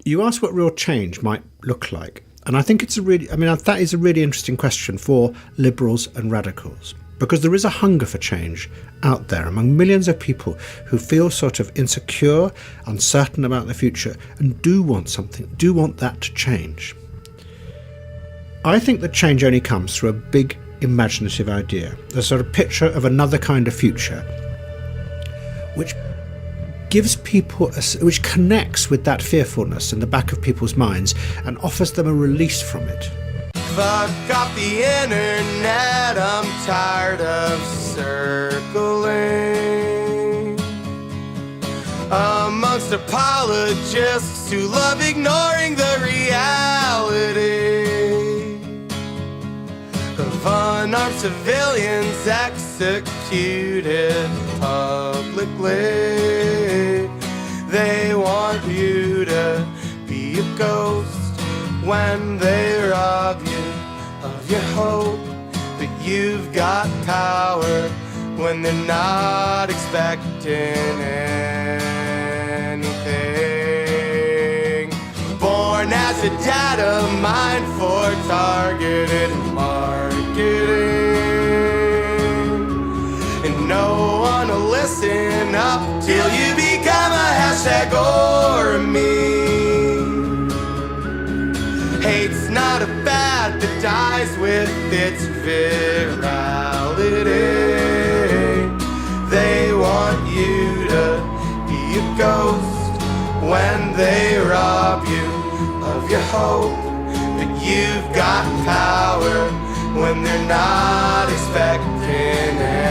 You ask what real change might look like. And I think that is a really interesting question for liberals and radicals, because there is a hunger for change out there among millions of people who feel sort of insecure, uncertain about the future, and do want that to change. I think that change only comes through a big imaginative idea, a sort of picture of another kind of future, which gives people, which connects with that fearfulness in the back of people's minds and offers them a release from it. Fuck off the internet, I'm tired of circling amongst apologists who love ignoring the reality of unarmed civilians executed publicly. They want you to be a ghost when they rob you of your hope, but you've got power when they're not expecting anything. Born as a data mine for targeted marketing, and no one will listen up till you become a hashtag or a meme. Hate's not a fad that dies with its virality. They want you to be a ghost when they rob you of your hope, but you've got power when they're not expecting anything.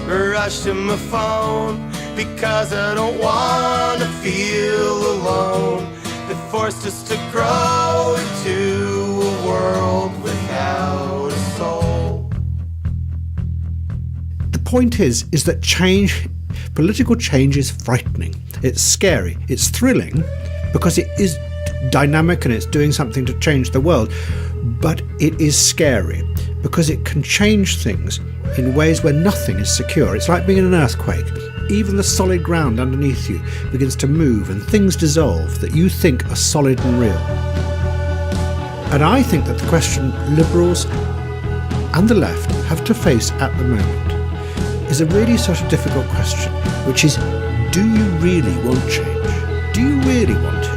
Rush to my phone because I don't want to feel alone. They forced us to grow into a world without a soul. The point is that change, political change, is frightening. It's scary. It's thrilling because it is dynamic and it's doing something to change the world. But it is scary because it can change things in ways where nothing is secure. It's like being in an earthquake. Even the solid ground underneath you begins to move and things dissolve that you think are solid and real. And I think that the question liberals and the left have to face at the moment is a really sort of difficult question, which is, do you really want change? Do you really want it?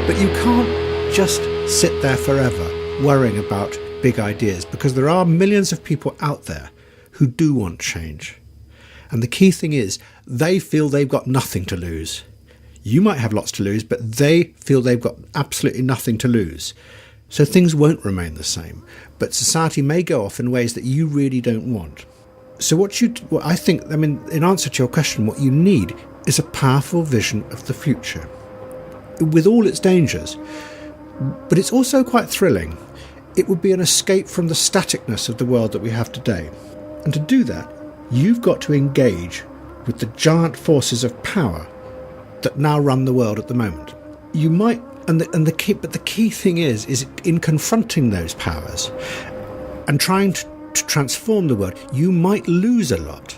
But you can't just sit there forever worrying about big ideas, because there are millions of people out there who do want change. And the key thing is, they feel they've got nothing to lose. You might have lots to lose, but they feel they've got absolutely nothing to lose. So things won't remain the same, but society may go off in ways that you really don't want. So in answer to your question, what you need is a powerful vision of the future, with all its dangers. But it's also quite thrilling. it would be an escape from the staticness of the world that we have today. And to do that, you've got to engage with the giant forces of power that now run the world at the moment. You might, but the key thing is in confronting those powers and trying to transform the world, you might lose a lot.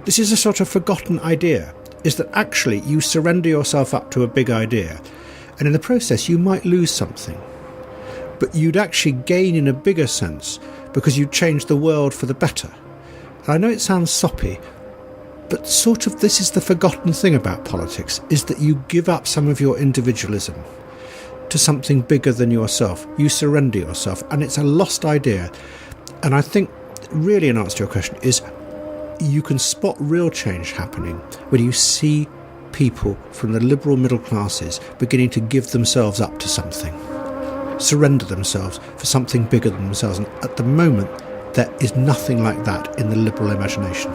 This is a sort of forgotten idea, is that actually you surrender yourself up to a big idea, and in the process you might lose something. But you'd actually gain in a bigger sense because you'd change the world for the better. And I know it sounds soppy, but sort of this is the forgotten thing about politics, is that you give up some of your individualism to something bigger than yourself. You surrender yourself, and it's a lost idea. And I think, really in answer to your question, is you can spot real change happening when you see people from the liberal middle classes beginning to give themselves up to something, surrender themselves for something bigger than themselves. And at the moment, there is nothing like that in the liberal imagination.